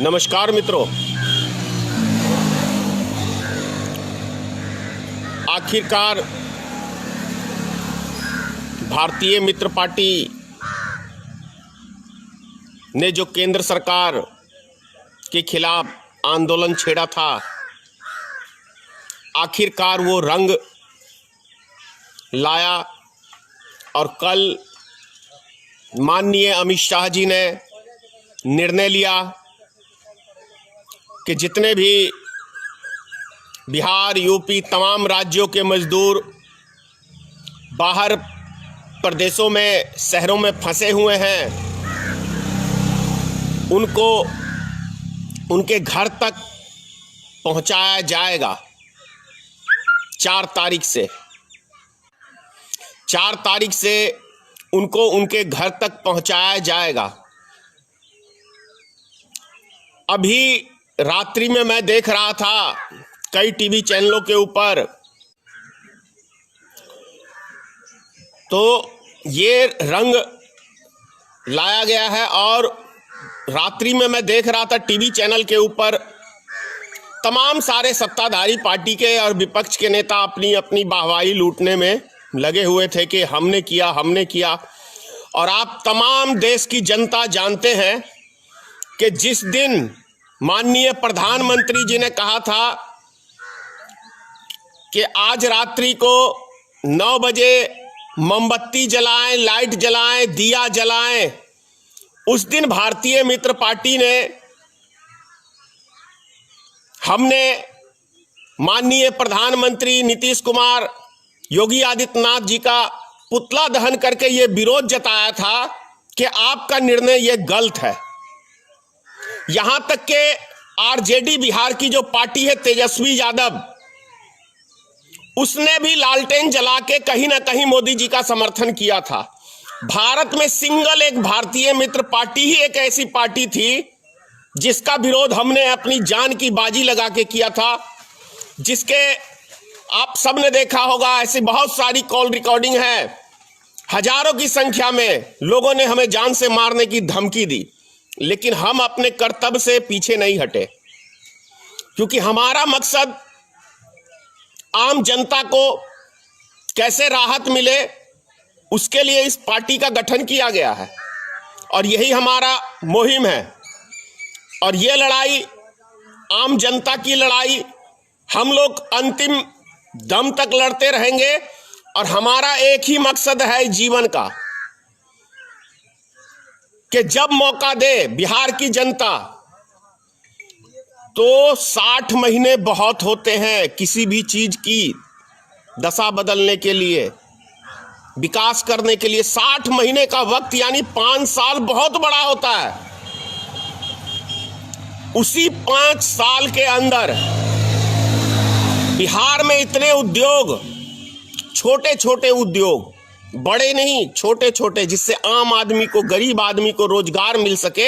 नमस्कार मित्रों, आखिरकार भारतीय मित्र पार्टी ने जो केंद्र सरकार के खिलाफ आंदोलन छेड़ा था, आखिरकार वो रंग लाया और कल माननीय अमित शाह जी ने निर्णय लिया कि जितने भी बिहार, यूपी, तमाम राज्यों के मजदूर बाहर प्रदेशों में, शहरों में फंसे हुए हैं, उनको उनके घर तक पहुंचाया जाएगा 4 तारीख से। 4 तारीख से उनको उनके घर तक पहुंचाया जाएगा। अभी रात्रि में मैं देख रहा था कई टीवी चैनलों के ऊपर, तो ये रंग लाया गया है और रात्रि में मैं देख रहा था टीवी चैनल के ऊपर तमाम सारे सत्ताधारी पार्टी के और विपक्ष के नेता अपनी अपनी वाहवाही लूटने में लगे हुए थे कि हमने किया। और आप तमाम देश की जनता जानते हैं कि जिस दिन माननीय प्रधानमंत्री जी ने कहा था कि आज रात्रि को 9 बजे मोमबत्ती जलाएं, लाइट जलाएं, दिया जलाएं, उस दिन भारतीय मित्र पार्टी ने, हमने माननीय प्रधानमंत्री नीतीश कुमार, योगी आदित्यनाथ जी का पुतला दहन करके ये विरोध जताया था कि आपका निर्णय ये गलत है। यहां तक कि आरजेडी बिहार की जो पार्टी है, तेजस्वी यादव, उसने भी लालटेन जला के कहीं ना कहीं मोदी जी का समर्थन किया था। भारत में सिंगल एक भारतीय मित्र पार्टी ही एक ऐसी पार्टी थी जिसका विरोध हमने अपनी जान की बाजी लगा के किया था, जिसके आप सबने देखा होगा, ऐसी बहुत सारी कॉल रिकॉर्डिंग है। हजारों की संख्या में लोगों ने हमें जान से मारने की धमकी दी, लेकिन हम अपने कर्तव्य से पीछे नहीं हटे, क्योंकि हमारा मकसद आम जनता को कैसे राहत मिले, उसके लिए इस पार्टी का गठन किया गया है और यही हमारा मुहिम है। और ये लड़ाई, आम जनता की लड़ाई, हम लोग अंतिम दम तक लड़ते रहेंगे और हमारा एक ही मकसद है जीवन का कि जब मौका दे बिहार की जनता, तो 60 महीने बहुत होते हैं किसी भी चीज की दशा बदलने के लिए, विकास करने के लिए। 60 महीने का वक्त यानी 5 साल बहुत बड़ा होता है। उसी 5 साल के अंदर बिहार में इतने उद्योग, छोटे छोटे उद्योग, बड़े नहीं, छोटे छोटे, जिससे आम आदमी को, गरीब आदमी को रोजगार मिल सके,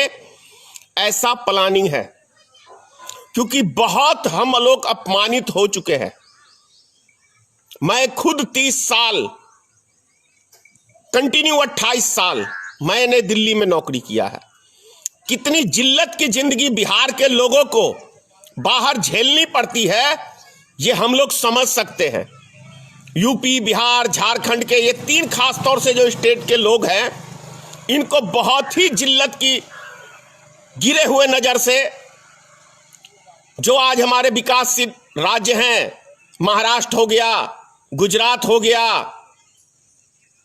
ऐसा प्लानिंग है। क्योंकि बहुत हम लोग अपमानित हो चुके हैं। मैं खुद 30 साल कंटिन्यू 28 साल मैंने दिल्ली में नौकरी किया है। कितनी जिल्लत की जिंदगी बिहार के लोगों को बाहर झेलनी पड़ती है, ये हम लोग समझ सकते हैं। यूपी, बिहार, झारखंड के ये 3 खास तौर से जो स्टेट के लोग हैं, इनको बहुत ही जिल्लत की गिरे हुए नजर से, जो आज हमारे विकासशील राज्य हैं, महाराष्ट्र हो गया, गुजरात हो गया,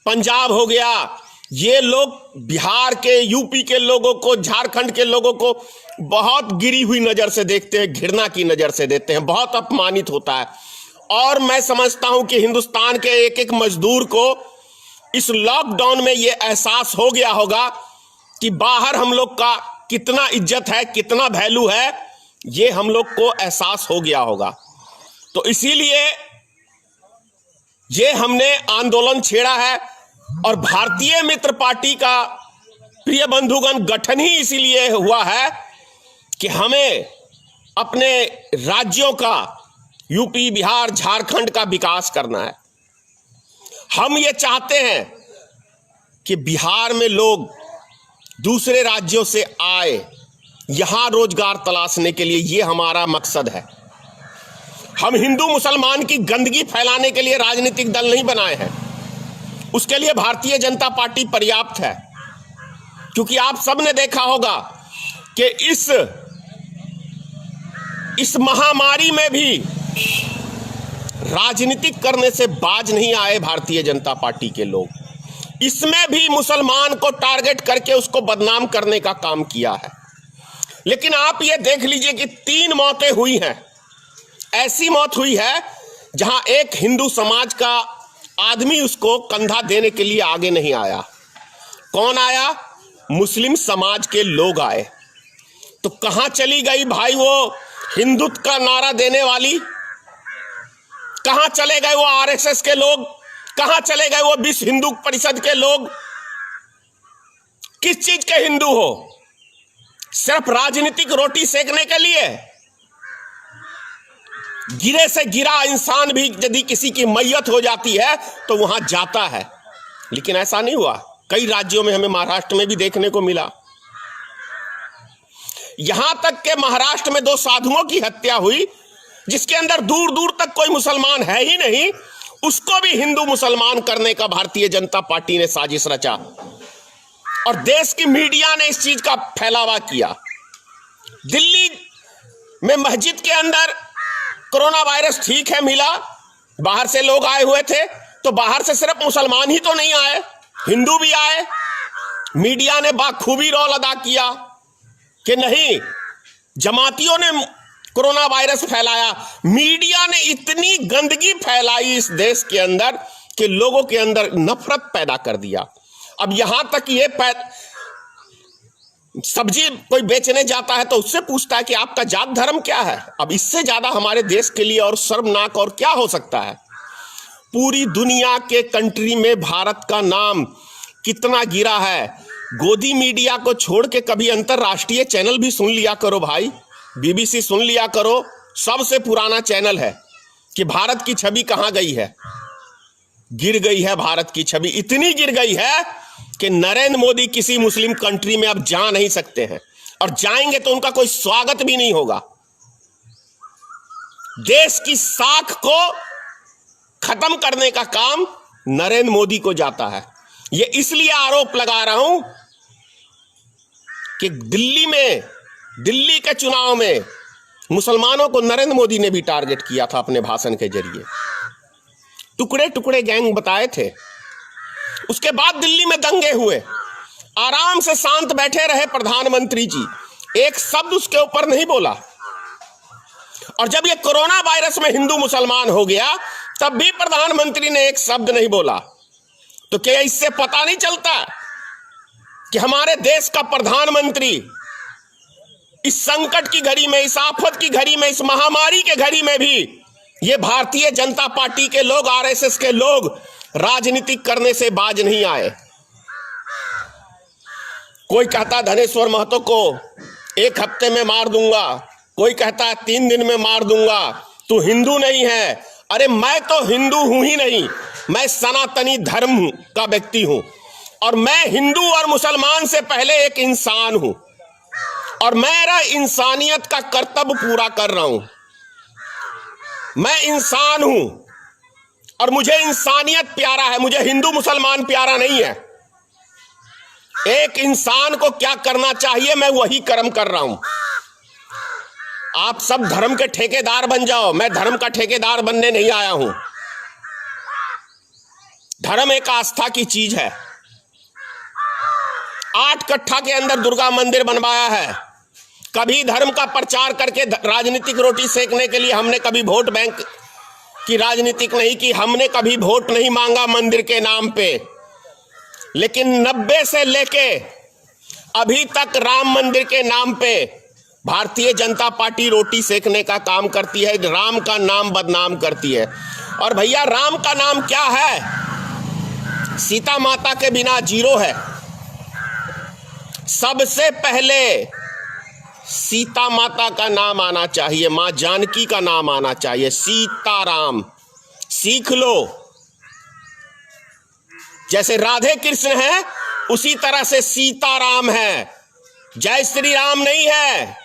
पंजाब हो गया, ये लोग बिहार के, यूपी के लोगों को, झारखंड के लोगों को बहुत गिरी हुई नजर से देखते हैं, घृणा की नजर से देखते हैं, बहुत अपमानित होता है। और मैं समझता हूं कि हिंदुस्तान के एक एक मजदूर को इस लॉकडाउन में यह एहसास हो गया होगा कि बाहर हम लोग का कितना इज्जत है, कितना वैल्यू है, ये हम लोग को एहसास हो गया होगा। तो इसीलिए ये हमने आंदोलन छेड़ा है और भारतीय मित्र पार्टी का, प्रिय बंधुगण, गठन ही इसीलिए हुआ है कि हमें अपने राज्यों का, यूपी, बिहार, झारखंड का विकास करना है। हम ये चाहते हैं कि बिहार में लोग दूसरे राज्यों से आए, यहां रोजगार तलाशने के लिए। यह हमारा मकसद है। हम हिंदू मुसलमान की गंदगी फैलाने के लिए राजनीतिक दल नहीं बनाए हैं। उसके लिए भारतीय जनता पार्टी पर्याप्त है। क्योंकि आप सबने देखा होगा कि इस महामारी में भी राजनीतिक करने से बाज नहीं आए भारतीय जनता पार्टी के लोग। इसमें भी मुसलमान को टारगेट करके उसको बदनाम करने का काम किया है। लेकिन आप ये देख लीजिए कि 3 मौतें हुई हैं। ऐसी मौत हुई है जहां एक हिंदू समाज का आदमी उसको कंधा देने के लिए आगे नहीं आया। कौन आया? मुस्लिम समाज के लोग आए। तो कहां चली गई भाई वो हिंदुत्व का नारा देने वाली? कहां चले गए वो आरएसएस के लोग? कहां चले गए वो विश्व हिंदू परिषद के लोग? किस चीज के हिंदू हो? सिर्फ राजनीतिक रोटी सेकने के लिए? गिरे से गिरा इंसान भी यदि किसी की मैयत हो जाती है तो वहां जाता है। लेकिन ऐसा नहीं हुआ। कई राज्यों में, हमें महाराष्ट्र में भी देखने को मिला। यहां तक के महाराष्ट्र में 2 साधुओं की हत्या हुई, जिसके अंदर दूर दूर तक कोई मुसलमान है ही नहीं। उसको भी हिंदू मुसलमान करने का भारतीय जनता पार्टी ने साजिश रचा और देश की मीडिया ने इस चीज का फैलावा किया। दिल्ली में मस्जिद के अंदर कोरोना वायरस ठीक है मिला, बाहर से लोग आए हुए थे, तो बाहर से सिर्फ मुसलमान ही तो नहीं आए, हिंदू भी आए। मीडिया ने बाखूबी रोल अदा किया कि नहीं, जमातियों ने कोरोना वायरस फैलाया। मीडिया ने इतनी गंदगी फैलाई इस देश के अंदर कि लोगों के अंदर नफरत पैदा कर दिया। अब यहां तक ये सब्जी कोई बेचने जाता है तो उससे पूछता है कि आपका जात धर्म क्या है। अब इससे ज्यादा हमारे देश के लिए और शर्मनाक और क्या हो सकता है? पूरी दुनिया के कंट्री में भारत का नाम कितना गिरा है। गोदी मीडिया को छोड़ के कभी अंतरराष्ट्रीय चैनल भी सुन लिया करो भाई, बीबीसी सुन लिया करो। सबसे पुराना चैनल है कि भारत की छवि कहां गई है। गिर गई है भारत की छवि, इतनी गिर गई है कि नरेंद्र मोदी किसी मुस्लिम कंट्री में अब जा नहीं सकते हैं, और जाएंगे तो उनका कोई स्वागत भी नहीं होगा। देश की साख को खत्म करने का काम नरेंद्र मोदी को जाता है। यह इसलिए आरोप लगा रहा हूं कि दिल्ली के चुनाव में मुसलमानों को नरेंद्र मोदी ने भी टारगेट किया था अपने भाषण के जरिए, टुकड़े टुकड़े गैंग बताए थे। उसके बाद दिल्ली में दंगे हुए, आराम से शांत बैठे रहे प्रधानमंत्री जी, एक शब्द उसके ऊपर नहीं बोला। और जब ये कोरोना वायरस में हिंदू मुसलमान हो गया तब भी प्रधानमंत्री ने एक शब्द नहीं बोला। तो क्या इससे पता नहीं चलता कि हमारे देश का प्रधानमंत्री इस संकट की घड़ी में, इस आफत की घड़ी में, इस महामारी के घड़ी में भी ये भारतीय जनता पार्टी के लोग, आरएसएस के लोग राजनीतिक करने से बाज नहीं आए। कोई कहता धनेश्वर महतो को 1 हफ्ते में मार दूंगा, कोई कहता है 3 दिन में मार दूंगा, तू हिंदू नहीं है। अरे मैं तो हिंदू हूं ही नहीं, मैं सनातनी धर्म का व्यक्ति हूं, और मैं हिंदू और मुसलमान से पहले एक इंसान हूं, और मेरा इंसानियत का कर्तव्य पूरा कर रहा हूं। मैं इंसान हूं और मुझे इंसानियत प्यारा है, मुझे हिंदू मुसलमान प्यारा नहीं है। एक इंसान को क्या करना चाहिए मैं वही कर्म कर रहा हूं। आप सब धर्म के ठेकेदार बन जाओ, मैं धर्म का ठेकेदार बनने नहीं आया हूं। धर्म एक आस्था की चीज है। 8 कट्ठा के अंदर दुर्गा मंदिर बनवाया है। कभी धर्म का प्रचार करके राजनीतिक रोटी सेकने के लिए हमने कभी वोट बैंक की राजनीतिक नहीं की, हमने कभी वोट नहीं मांगा मंदिर के नाम पे। लेकिन 90 से लेके अभी तक राम मंदिर के नाम पे भारतीय जनता पार्टी रोटी सेकने का काम करती है, राम का नाम बदनाम करती है। और भैया राम का नाम क्या है? सीता माता के बिना जीरो है। सबसे पहले सीता माता का नाम आना चाहिए, मां जानकी का नाम आना चाहिए। सीताराम सीख लो। जैसे राधे कृष्ण है उसी तरह से सीताराम है। जय श्री राम नहीं है।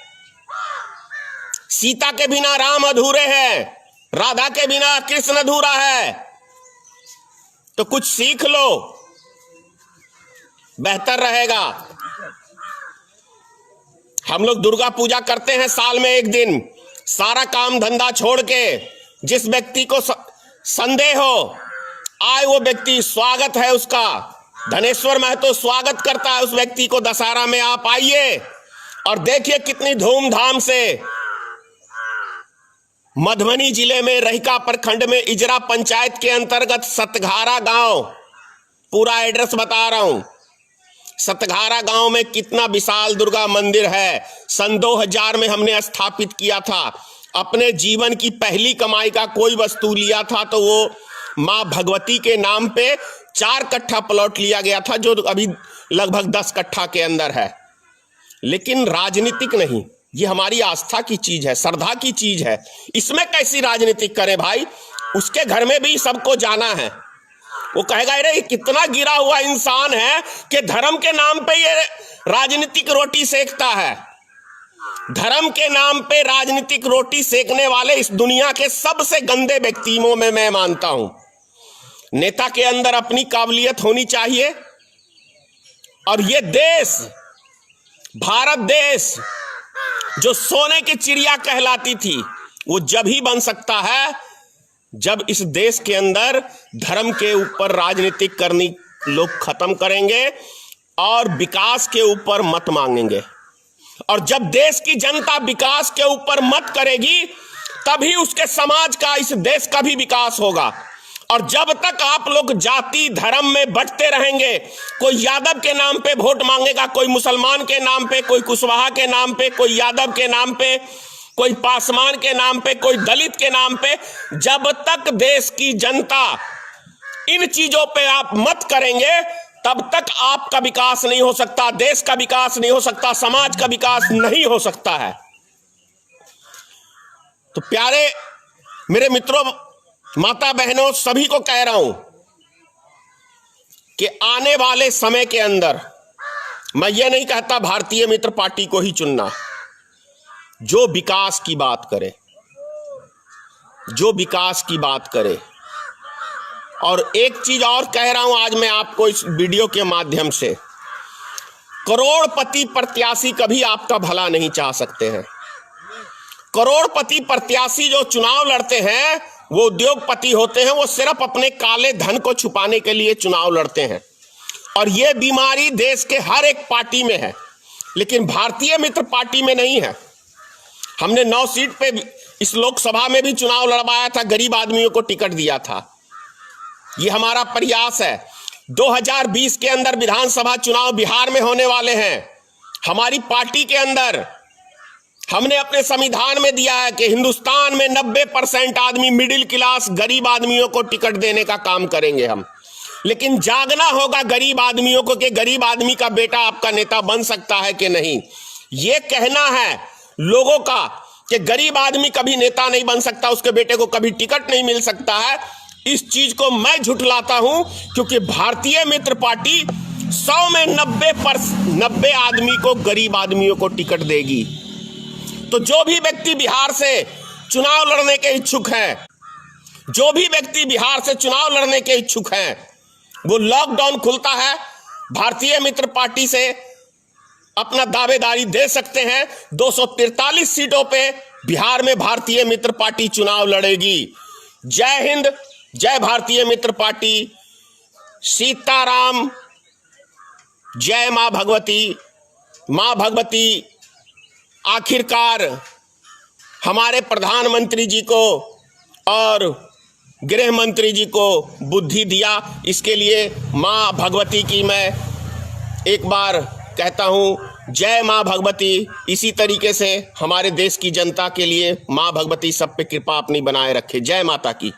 सीता के बिना राम अधूरे हैं, राधा के बिना कृष्ण अधूरा है। तो कुछ सीख लो, बेहतर रहेगा। हम लोग दुर्गा पूजा करते हैं साल में एक दिन, सारा काम धंधा छोड़ के जिस व्यक्ति को संदेह हो आए वो व्यक्ति, स्वागत है उसका। धनेश्वर महतो स्वागत करता है उस व्यक्ति को। दशहरा में आप आइए और देखिए कितनी धूमधाम से मधुबनी जिले में रहिका प्रखंड में इजरा पंचायत के अंतर्गत सतघारा गांव, पूरा एड्रेस बता रहा हूं, सतघारा गांव में कितना विशाल दुर्गा मंदिर है। सन 2000 में हमने स्थापित किया था। अपने जीवन की पहली कमाई का कोई वस्तु लिया था तो वो मां भगवती के नाम पे 4 कट्ठा प्लॉट लिया गया था, जो अभी लगभग 10 कट्ठा के अंदर है। लेकिन राजनीतिक नहीं, ये हमारी आस्था की चीज है, श्रद्धा की चीज है। इसमें कैसी राजनीतिक करें भाई? उसके घर में भी सबको जाना है। वो कहेगा अरे कितना गिरा हुआ इंसान है कि धर्म के नाम पे ये राजनीतिक रोटी सेकता है। धर्म के नाम पे राजनीतिक रोटी सेकने वाले इस दुनिया के सबसे गंदे व्यक्तियों में मैं मानता हूं। नेता के अंदर अपनी काबिलियत होनी चाहिए। और ये देश, भारत देश जो सोने की चिड़िया कहलाती थी, वो जब ही बन सकता है जब इस देश के अंदर धर्म के ऊपर राजनीतिक करनी लोग खत्म करेंगे और विकास के ऊपर मत मांगेंगे। और जब देश की जनता विकास के ऊपर मत करेगी तभी उसके समाज का, इस देश का भी विकास होगा। और जब तक आप लोग जाति धर्म में बंटते रहेंगे, कोई यादव के नाम पे वोट मांगेगा, कोई मुसलमान के नाम पे, कोई कुशवाहा के नाम पे, कोई यादव के नाम पे, कोई पासवान के नाम पे, कोई दलित के नाम पे, जब तक देश की जनता इन चीजों पे आप मत करेंगे तब तक आपका विकास नहीं हो सकता, देश का विकास नहीं हो सकता, समाज का विकास नहीं हो सकता है। तो प्यारे मेरे मित्रों, माता बहनों, सभी को कह रहा हूं कि आने वाले समय के अंदर मैं ये नहीं कहता भारतीय मित्र पार्टी को ही चुनना, जो विकास की बात करे, जो विकास की बात करे। और एक चीज और कह रहा हूं आज मैं आपको इस वीडियो के माध्यम से, करोड़पति प्रत्याशी कभी आपका भला नहीं चाह सकते हैं। करोड़पति प्रत्याशी जो चुनाव लड़ते हैं वो उद्योगपति होते हैं, वो सिर्फ अपने काले धन को छुपाने के लिए चुनाव लड़ते हैं। और ये बीमारी देश के हर एक पार्टी में है, लेकिन भारतीय मित्र पार्टी में नहीं है। हमने 9 सीट पे इस लोकसभा में भी चुनाव लड़वाया था, गरीब आदमियों को टिकट दिया था। ये हमारा प्रयास है। 2020 के अंदर विधानसभा चुनाव बिहार में होने वाले हैं। हमारी पार्टी के अंदर हमने अपने संविधान में दिया है कि हिंदुस्तान में 90% आदमी मिडिल क्लास गरीब आदमियों को टिकट देने का काम करेंगे हम। लेकिन जागना होगा गरीब आदमियों को कि गरीब आदमी का बेटा आपका नेता बन सकता है कि नहीं। यह कहना है लोगों का कि गरीब आदमी कभी नेता नहीं बन सकता, उसके बेटे को कभी टिकट नहीं मिल सकता है, इस चीज को मैं झुठलाता हूं। क्योंकि भारतीय मित्र पार्टी 100 में 90 आदमी को, गरीब आदमियों को टिकट देगी। तो जो भी व्यक्ति बिहार से चुनाव लड़ने के इच्छुक हैं, जो भी व्यक्ति बिहार से चुनाव लड़ने के इच्छुक हैं, वो लॉकडाउन खुलता है, भारतीय मित्र पार्टी से अपना दावेदारी दे सकते हैं। 243 सीटों पे बिहार में भारतीय मित्र पार्टी चुनाव लड़ेगी। जय हिंद, जय भारतीय मित्र पार्टी, सीताराम, जय मां भगवती। मां भगवती आखिरकार हमारे प्रधानमंत्री जी को और गृह मंत्री जी को बुद्धि दिया। इसके लिए मां भगवती की मैं एक बार कहता हूं, जय मां भगवती। इसी तरीके से हमारे देश की जनता के लिए मां भगवती सब पे कृपा अपनी बनाए रखे। जय माता की।